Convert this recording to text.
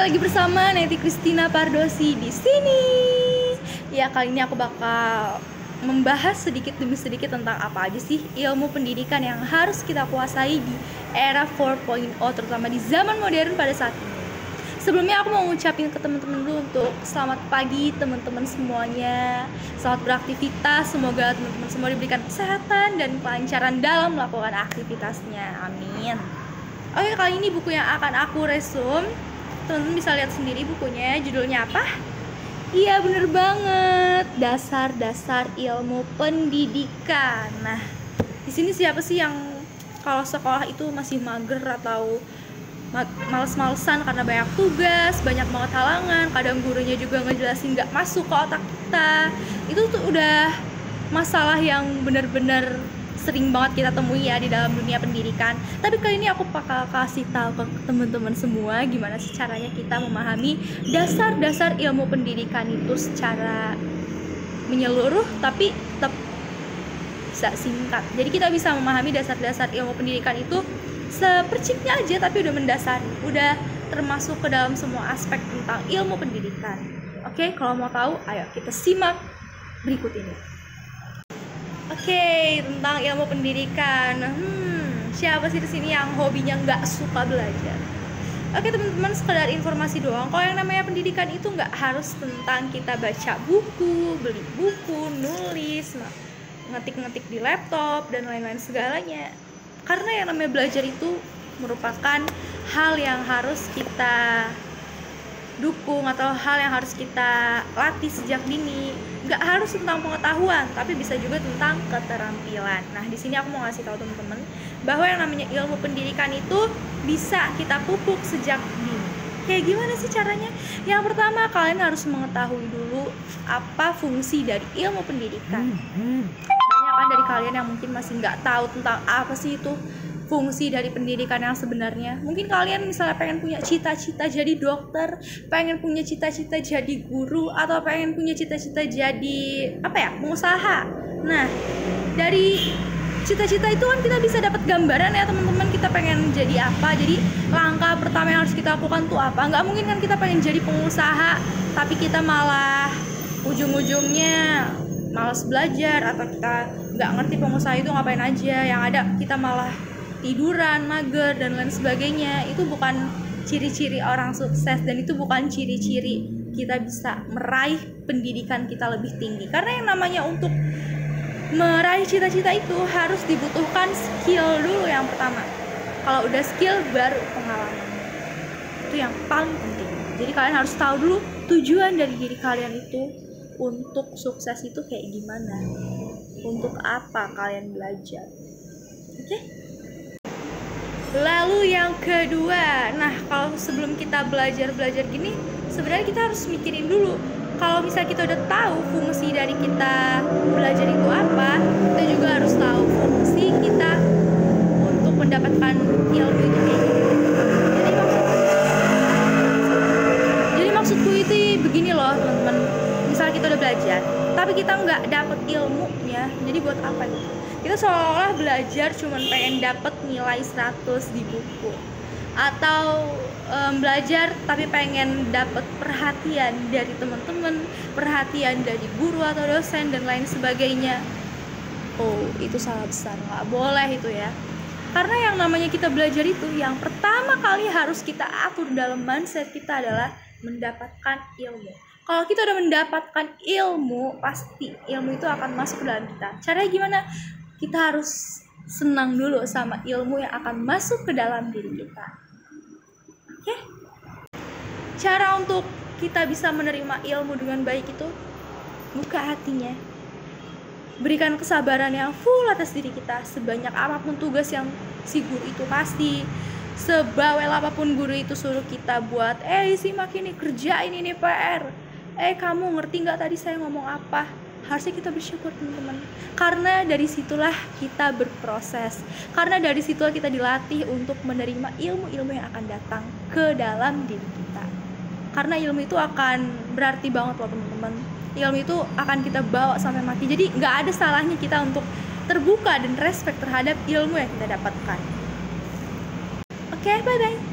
lagi bersama Neti Christina Pardosi di sini. Ya, kali ini aku bakal membahas sedikit demi sedikit tentang apa aja sih ilmu pendidikan yang harus kita kuasai di era 4.0, terutama di zaman modern pada saat ini. Sebelumnya aku mau ngucapin ke teman-teman dulu untuk selamat pagi teman-teman semuanya. Selamat beraktivitas, semoga teman-teman semua diberikan kesehatan dan kelancaran dalam melakukan aktivitasnya. Amin. Oke, kali ini buku yang akan aku resume, teman-teman bisa lihat sendiri bukunya. Judulnya apa? Iya, bener banget, Dasar-Dasar Ilmu Pendidikan. Nah, di sini siapa sih yang kalau sekolah itu masih mager atau males-malesan karena banyak tugas, banyak banget halangan, kadang gurunya juga ngejelasin nggak masuk ke otak kita. Itu tuh udah masalah yang bener-bener sering banget kita temui ya di dalam dunia pendidikan. Tapi kali ini aku bakal kasih tahu ke teman-teman semua gimana sih caranya kita memahami dasar-dasar ilmu pendidikan itu secara menyeluruh tapi tetap bisa singkat. Jadi kita bisa memahami dasar-dasar ilmu pendidikan itu seperciknya aja tapi udah mendasari, udah termasuk ke dalam semua aspek tentang ilmu pendidikan. Oke, kalau mau tahu, ayo kita simak berikut ini. Oke, tentang ilmu pendidikan. Siapa sih di sini yang hobinya nggak suka belajar? Oke teman-teman, sekedar informasi doang. Kalau yang namanya pendidikan itu nggak harus tentang kita baca buku, beli buku, nulis, ngetik-ngetik di laptop dan lain-lain segalanya. Karena yang namanya belajar itu merupakan hal yang harus kita dukung atau hal yang harus kita latih sejak dini. Nggak harus tentang pengetahuan, tapi bisa juga tentang keterampilan. Nah, di sini aku mau ngasih tahu teman-teman bahwa yang namanya ilmu pendidikan itu bisa kita pupuk sejak dini. Kayak gimana sih caranya? Yang pertama, kalian harus mengetahui dulu apa fungsi dari ilmu pendidikan. Banyak kan dari kalian yang mungkin masih nggak tahu tentang apa sih itu fungsi dari pendidikan yang sebenarnya. Mungkin kalian misalnya pengen punya cita-cita jadi dokter, pengen punya cita-cita jadi guru, atau pengen punya cita-cita jadi pengusaha. Nah, dari cita-cita itu kan kita bisa dapat gambaran ya teman-teman, kita pengen jadi apa. Jadi langkah pertama yang harus kita lakukan tuh apa? Nggak mungkin kan kita pengen jadi pengusaha tapi kita malah ujung-ujungnya malas belajar, atau kita nggak ngerti pengusaha itu ngapain aja, yang ada kita malah tiduran, mager, dan lain sebagainya. Itu bukan ciri-ciri orang sukses, dan itu bukan ciri-ciri kita bisa meraih pendidikan kita lebih tinggi. Karena yang namanya untuk meraih cita-cita itu harus dibutuhkan skill dulu yang pertama. Kalau udah skill, baru pengalaman. Itu yang paling penting. Jadi kalian harus tahu dulu tujuan dari diri kalian itu untuk sukses itu kayak gimana, untuk apa kalian belajar. Oke? Lalu yang kedua, nah kalau sebelum kita belajar gini, sebenarnya kita harus mikirin dulu. Kalau misalnya kita udah tahu fungsi dari kita belajar itu apa, kita juga harus tahu fungsi kita untuk mendapatkan ilmu itu kayak gitu. Jadi maksudku itu begini loh teman-teman. Misalnya kita udah belajar, tapi kita nggak dapet ilmunya, jadi buat apa gitu? Kita seolah-olah belajar cuman pengen dapet nilai 100 di buku, atau belajar tapi pengen dapet perhatian dari teman-teman, perhatian dari guru atau dosen dan lain sebagainya. Oh, itu salah besar, nggak boleh itu ya. Karena yang namanya kita belajar itu, yang pertama kali harus kita atur dalam mindset kita adalah mendapatkan ilmu. Kalau kita udah mendapatkan ilmu, pasti ilmu itu akan masuk ke dalam kita. Caranya gimana? Kita harus senang dulu sama ilmu yang akan masuk ke dalam diri kita. Oke? Cara untuk kita bisa menerima ilmu dengan baik itu, buka hatinya. Berikan kesabaran yang full atas diri kita. Sebanyak apapun tugas yang si guru itu kasih, sebawel apapun guru itu suruh kita buat, simak ini, kerjain ini PR. Kamu ngerti nggak tadi saya ngomong apa? Harusnya kita bersyukur teman-teman, karena dari situlah kita berproses, karena dari situlah kita dilatih untuk menerima ilmu-ilmu yang akan datang ke dalam diri kita. Karena ilmu itu akan berarti banget loh teman-teman. Ilmu itu akan kita bawa sampai mati. Jadi nggak ada salahnya kita untuk terbuka dan respect terhadap ilmu yang kita dapatkan. Oke, bye-bye.